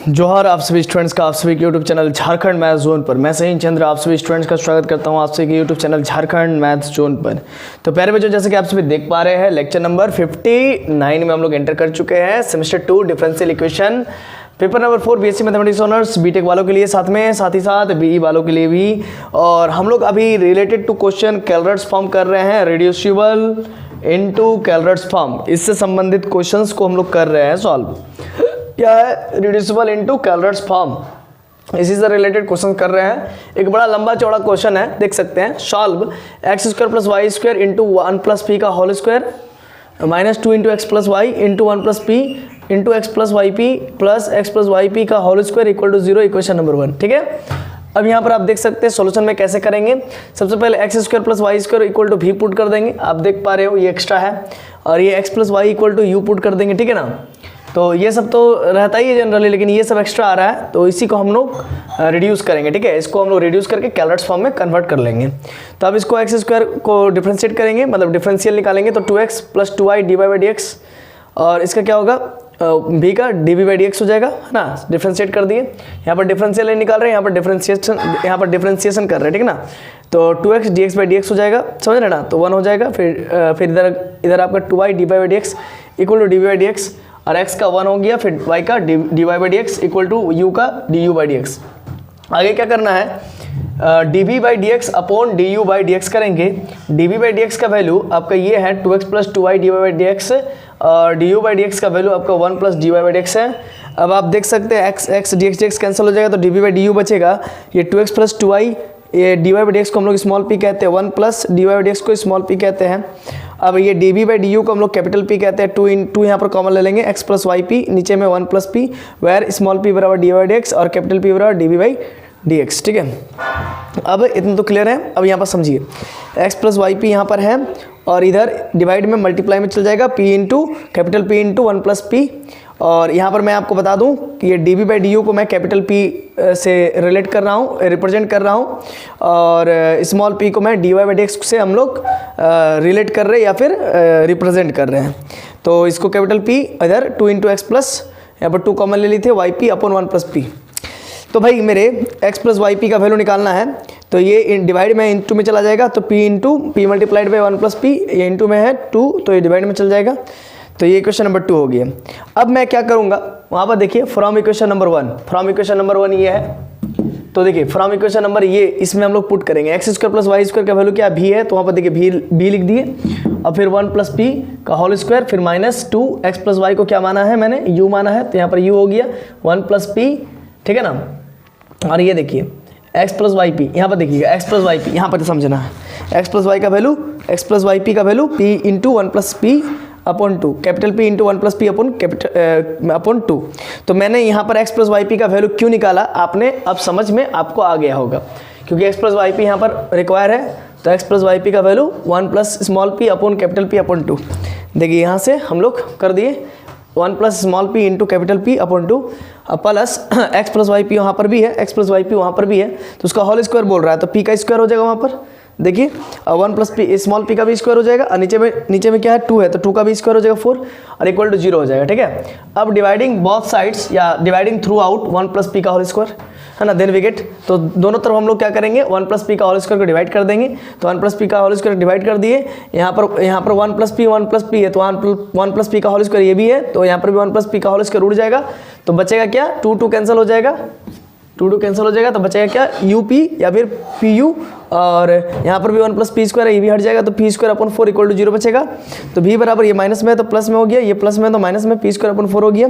जोहार आप सभी स्टूडेंट्स का आप सभी के YouTube channel Jharkhand maths zone पर मैं सही चंद्र आप सभी स्टूडेंट्स का स्वागत करता हूं आप सभी के YouTube channel Jharkhand maths zone पर। तो प्यारे बच्चों, जैसे कि आप सभी देख पा रहे हैं, लेक्चर नंबर 59 में हम लोग एंटर कर चुके हैं। Semester 2 differential equation paper number 4 BSc mathematics honours BTech वालों के लिए, साथ ही साथ बीई वालों के लिए भी। और हम लोग अभी related to question calculus form कर रहे हैं, रिड्यूसिबल इनटू कैलकुलस फॉर्म, इससे संबंधित क्वेश्चंस को हम लोग कर रहे हैं सॉल्व। क्या है? रिड्यूसिबल इनटू कैलकुलस फॉर्म, इसी से रिलेटेड क्वेश्चन कर रहे हैं। एक बड़ा लंबा चौड़ा क्वेश्चन है, देख सकते हैं। Solve x square plus y square into 1 plus p का whole square minus 2 into x plus y into 1 plus p into x plus y p plus x plus y p का whole square equal to 0, equation number 1। ठीक है, अब यहाँ पर आप देख सकते हैं सोल्यूशन में कैसे करेंगे। सबसे पहले x square plus y square equal to v put कर देंगे। आप देख पा रहे हो ये एक्स्ट्रा है, और ये x plus y equal to u put कर देंगे। ठीक है ना, तो ये सब तो रहता ही है जनरली, लेकिन ये सब एक्स्ट्रा आ रहा है, तो इसी को हम लोग रिड्यूस करेंगे। ठीक है, इसको हम लोग रिड्यूस करके कैलकुलस फॉर्म में कन्वर्ट कर लेंगे। तो अब इसको एक्स स्क्वायर को डिफरेंशिएट करेंगे, मतलब डिफरेंशियल निकालेंगे, तो 2x plus 2y d y by d x, और इसका क्या होगा v का d v by d x हो जाएगा, है ना। डिफरेंशिएट कर दिए, यहाँ पर डिफरेंशियल निकाल रहे हैं, यहाँ पर डिफरेंशिएशन कर रहे हैं। ठीक है ना, तो 2x D x by d x हो जाएगा, समझ रहे ना, तो 1 हो जाएगा। फिर इधर आपका 2y d y by d x equal to d v by d x, और x का 1 हो गया, फिर y का d y by d x equal to u का d u by d x. आगे क्या करना है, d v by d x upon d u by d x करेंगे। D v by d x का वैल्यू आपका ये है 2x plus 2y d y by d x, और d u by d x का वैल्यू आपका 1 plus d y by d x है। अब आप देख सकते हैं x डी एक्स कैंसिल हो जाएगा, तो d v by d u बचेगा। ये 2x प्लस 2y, ये d y by d x को हम लोग स्मॉल पी कहते हैं, 1 plus d y by d x को स्मॉल पी कहते हैं। अब ये d v by d u को हम लोग कैपिटल पी कहते हैं, 2 यहाँ पर कॉमन ले लेंगे, एक्स प्लस वाई पी, नीचे में 1 plus p, where small p बराबर डी वाई डी एक्स और कैपिटल पी बराबर d v by d x. ठीक है, अब इतना तो क्लियर है। अब यहाँ पर समझिए, एक्स प्लस वाई पी यहाँ पर है, और इधर डिवाइड में मल्टीप्लाई में चल जाएगा, p into capital p into 1 plus p. और यहाँ पर मैं आपको बता दूँ कि ये d v by d u को मैं कैपिटल पी से रिलेट कर रहा हूँ, रिप्रेजेंट कर रहा हूँ, और स्मॉल पी को मैं d y by d x से हम लोग रिलेट कर रहे हैं या फिर रिप्रेजेंट कर रहे हैं। तो इसको कैपिटल पी इधर 2 इंटू एक्स प्लस, यहाँ पर 2 कॉमन ले ली थे, y p upon 1 plus p. तो भाई मेरे x प्लस वाई पी का वैल्यू निकालना है, तो ये डिवाइड में इंटू में चला जाएगा, तो p into P multiplied by 1 plus P, ये इंटू में है 2, तो ये डिवाइड में चल जाएगा। तो ये इक्वेशन नंबर 2 हो गया। अब मैं क्या करूँगा, वहाँ पर देखिए from equation number 1, from equation number 1 ये है, तो देखिए फ्रॉम इक्वेशन नंबर ये, इसमें हम लोग पुट करेंगे x square plus y square का वैल्यू क्या भी है, तो वहाँ पर देखिए भी लिख दिए, और फिर 1 प्लस पी का होल स्क्वायर, फिर माइनस 2 एक्स प्लस वाई को क्या माना है मैंने, यू माना है, तो यहाँ पर यू हो गया 1 प्लस पी। ठीक है ना, और ये देखिए x प्लस वाई पी, यहाँ पर देखिएगा x प्लस वाई पी, यहाँ पर समझना है, x प्लस वाई का value, x plus y p का value p into 1 plus p upon 2, capital P into 1 plus p upon 2। तो मैंने यहाँ पर x प्लस वाई पी का वैल्यू क्यों निकाला, आपने अब समझ में आपको आ गया होगा, क्योंकि x प्लस वाई पी यहाँ पर रिक्वायर है, तो x प्लस वाई पी का value 1 plus small p upon capital P upon 2। देखिए यहाँ से हम लोग कर दिए 1 plus small p into capital P upon 2, plus x plus y p वहाँ पर भी है, एक्स प्लस वाई पी वहाँ पर भी है, तो उसका होल स्क्वायर बोल रहा है, तो p का स्क्वायर हो जाएगा वहाँ पर। देखिए 1 प्लस पी स्मॉल पी का भी स्क्वायर हो जाएगा, और नीचे में क्या है 2 है, तो 2 का भी स्क्वायर हो जाएगा 4, और इक्वल टू 0 हो जाएगा। ठीक है, अब डिवाइडिंग बोथ साइड्स या dividing through out 1 plus p का होल स्क्वायर, है ना, देन वी गेट, तो दोनों तरफ हम लोग क्या करेंगे, 1 प्लस पी का होल स्क्वायर को डिवाइड कर देंगे, तो 1 प्लस पी का होल स्क्वायर डिवाइड कर दिए, यहाँ पर 1 प्लस पी है, तो 1 प्लस पी का होल स्क्वायर ये भी है, तो यहाँ पर भी 1 प्लस पी का होल स्क्वायर उड़ जाएगा, तो बचेगा क्या, 2 कैंसिल हो जाएगा, 2 कैंसिल हो जाएगा, तो बचेगा क्या, यू पी या फिर पी यू, और यहाँ पर भी 1 प्लस पी स्क्वायर है, ये भी हट जाएगा, तो p square upon 4 equal to 0 बचेगा। तो भी बराबर, ये माइनस में है तो प्लस में हो गया, ये प्लस में है तो माइनस में, पी स्क्वायर अपॉन 4 हो गया।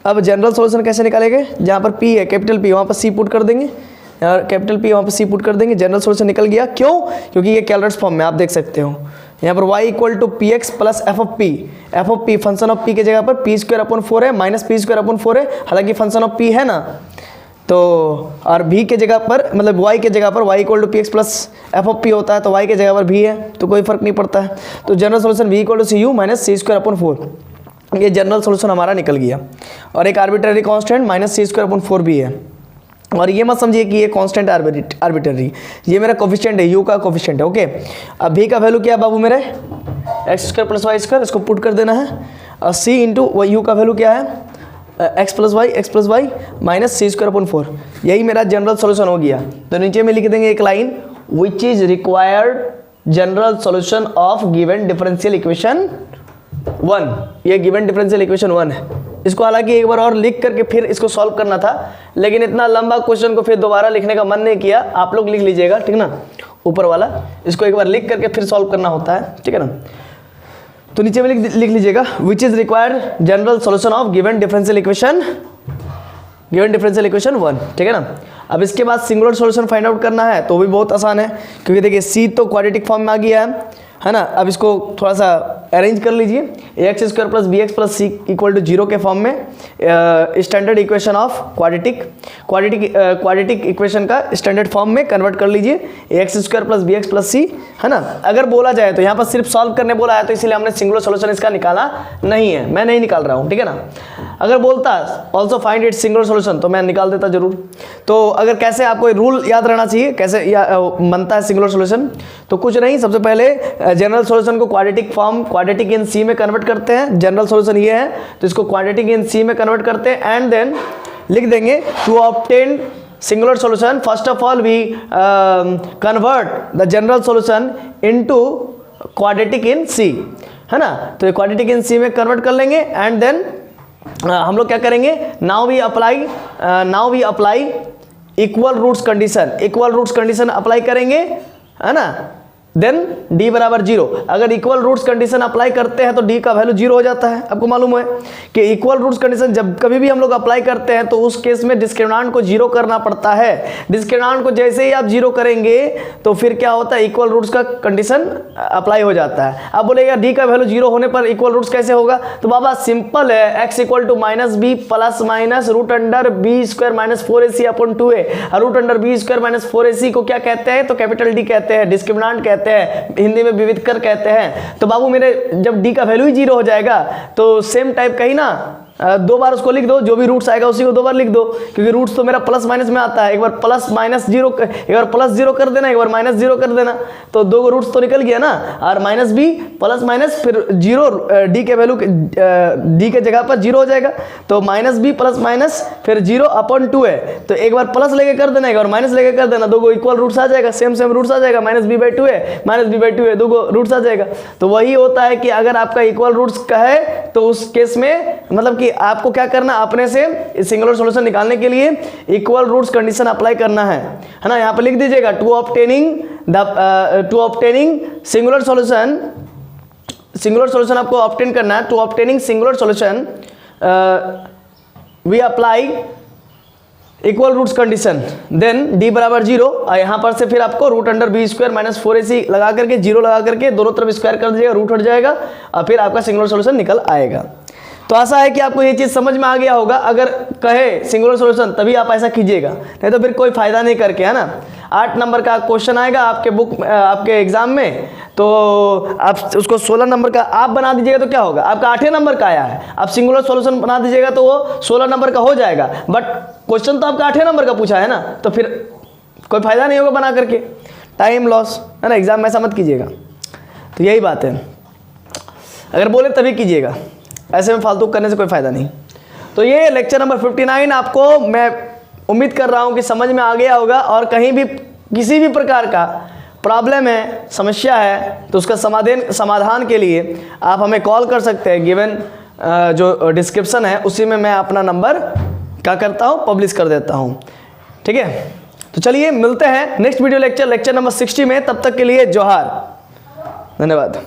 अब जनरल सॉल्यूशन कैसे निकालेंगे, जहाँ पर पी है कैपिटल पी, वहाँ पर सी पुट कर देंगे, और कैपिटल पी वहाँ पर सी पुट कर देंगे, जनरल सॉल्यूशन निकल गया। क्यों? क्योंकि ये कैलकुलस फॉर्म में आप देख सकते हो, यहाँ पर y equal to p x plus f of p, function of p के जगह पर पी स्क्वायर अपॉन 4 है, माइनस पी स्क्वायर अपॉन 4 है, हालांकि फंक्शन ऑफ p है ना, तो और v के जगह पर, मतलब y के जगह पर y equal to p x plus f of p होता है, तो y के जगह पर v है, तो कोई फर्क नहीं पड़ता है। तो general solution v equal to c u minus c square upon 4, ये जनरल सॉल्यूशन हमारा निकल गया। और एक arbitrary constant minus c square upon 4 भी है, और ये मत समझिए कि ये कांस्टेंट आर्बिट्ररी, ये मेरा कोफिशिएंट है, u का कोफिशिएंट है। ओके, अब v का वैल्यू क्या है बाबू मेरे, x square plus y square, इसको पुट कर देना है, और c इंटू यू का वैल्यू क्या है, x plus y minus c square upon 4, यही मेरा जनरल सॉल्यूशन हो गया। तो नीचे में लिख देंगे एक line, which is required general solution of given differential equation 1। ये गिवन डिफरेंशियल इक्वेशन 1 है। इसको हालांकि एक बार और लिख करके फिर इसको सॉल्व करना था, लेकिन इतना लंबा क्वेश्चन को फिर दोबारा लिखने का मन नहीं किया। आप लोग लिख लीजिएगा, ठीक ना, ऊपर वाला इसको एक बार लिख करके फिर सॉल्व करना होता है, ठीक है ना। तो नीचे में लिख लीजिएगा, which is required general solution of given differential equation 1, ठीक है ना। अब इसके बाद सिंगुलर सॉल्यूशन फाइंड आउट करना है, तो भी बहुत आसान है, क्योंकि देखिए सी तो क्वाड्रेटिक फॉर्म में आ गया है ना। अब इसको थोड़ा सा अरेंज कर लीजिए, x square plus b x plus c equal to 0 के फॉर्म में standard equation of quadratic equation का स्टैंडर्ड फॉर्म में कन्वर्ट कर लीजिए, x square plus b x plus c, है ना। अगर बोला जाए तो यहाँ पर सिर्फ सॉल्व करने बोला है, तो इसलिए हमने सिंगुलर सॉल्यूशन इसका निकाला नहीं है, मैं नहीं निकाल रहा हूँ, ठीक है ना। अगर बोलता also find it singular solution, तो मैं निकाल देता जरूर। तो अगर कैसे आपको रूल याद रहना चाहिए, कैसे बनता है सिंगुलर सॉल्यूशन, तो कुछ नहीं, सबसे पहले जनरल सॉल्यूशन को क्वाड्रेटिक इन सी में कन्वर्ट करते हैं। जनरल सॉल्यूशन ये है, तो इसको क्वाड्रेटिक इन सी में कन्वर्ट करते हैं, एंड देन लिख देंगे to obtain singular solution first of all we convert the general solution into quadratic in c, है ना। तो ये क्वाड्रेटिक इन सी में कन्वर्ट कर लेंगे, एंड देन हम लोग क्या करेंगे, now we apply equal roots condition apply करेंगे, है ना। देन d बराबर 0, अगर इक्वल रूट्स कंडीशन अप्लाई करते हैं तो d का वैल्यू 0 हो जाता है। आपको मालूम है कि इक्वल रूट्स कंडीशन जब कभी भी हम लोग अप्लाई करते हैं तो उस केस में डिस्क्रिमिनेंट को 0 करना पड़ता है। डिस्क्रिमिनेंट को जैसे ही आप 0 करेंगे तो फिर क्या होता है, इक्वल रूट्स का कंडीशन अप्लाई हो जाता है। आप बोलेगा d का वैल्यू 0 होने पर इक्वल रूट्स कैसे होगा, तो बाबा सिंपल है, x equal to minus b plus minus root under b square minus 4ac upon 2a। Root under b square minus 4ac को क्या कहते हैं, तो कैपिटल D कहते हैं, डिस्क्रिमिनेंट कहते हैं, हिंदी में विविधकर कहते हैं। तो बाबू मेरे जब d का वैल्यू ही 0 हो जाएगा तो सेम टाइप का ही ना, 2 बार उसको लिख दो, जो भी रूट्स आएगा उसी को 2 बार लिख दो, क्योंकि रूट्स तो मेरा प्लस माइनस में आता है। एक बार प्लस 0 कर देना, एक बार माइनस 0 कर देना, तो 2 रूट्स तो निकल गया ना। और माइनस बी प्लस माइनस फिर 0, d के वैल्यू d के जगह पर 0 हो जाएगा, तो माइनस बी प्लस माइनस फिर 0 अपॉन 2 है, तो एक बार प्लस लेके कर देना, एक बार माइनस लेके कर देना, 2 इक्वल रूट्स आ जाएगा, सेम रूट्स आ जाएगा, माइनस बी बाई 2 है, माइनस बी बाई 2 है, 2 रूट्स आ जाएगा। तो वही होता है कि अगर आपका इक्वल रूट्स का है तो उस केस में मतलब कि आपको क्या करना, अपने से सिंगुलर सॉल्यूशन निकालने के लिए इक्वल रूट्स कंडीशन अप्लाई करना है ना। यहाँ पे लिख दीजिएगा टू ऑब्टेनिंग सिंगुलर सॉल्यूशन आपको ऑब्टेन करना है। To obtaining singular solution we apply equal roots condition, then d बराबर 0, और यहाँ पर से फिर आपको root under b square minus 4ac लगा करके 0 लगा करके दोनों तरफ स्क्वायर कर दीजिएगा, रूट हट जाएगा और फिर आपका सिंगुलर सॉल्यूशन निकल आएगा। तो आशा है कि आपको ये चीज़ समझ में आ गया होगा। अगर कहे सिंगुलर सॉल्यूशन तभी आप ऐसा कीजिएगा, नहीं तो फिर कोई फायदा नहीं करके, है ना। 8 नंबर का क्वेश्चन आएगा आपके एग्जाम में, तो आप उसको 16 नंबर का आप बना दीजिएगा तो क्या होगा, आपका 8 नंबर का आया है, आप सिंगुलर सॉल्यूशन बना दीजिएगा तो वो 16 नंबर का हो जाएगा, बट क्वेश्चन तो आपका 8 नंबर का पूछा है ना, तो फिर कोई फायदा नहीं होगा बना करके, टाइम लॉस, है ना। एग्जाम में ऐसा मत कीजिएगा। तो यही बात है, अगर बोले तभी कीजिएगा, ऐसे में फालतू करने से कोई फ़ायदा नहीं। तो ये लेक्चर नंबर 59 आपको मैं उम्मीद कर रहा हूँ कि समझ में आ गया होगा, और कहीं भी किसी भी प्रकार का प्रॉब्लम है, समस्या है, तो उसका समाधान के लिए आप हमें कॉल कर सकते हैं। गिवन जो डिस्क्रिप्शन है उसी में मैं अपना नंबर क्या करता हूँ, पब्लिश कर देता हूँ, ठीक है। तो चलिए मिलते हैं नेक्स्ट वीडियो लेक्चर नंबर 60 में, तब तक के लिए जोहार, धन्यवाद।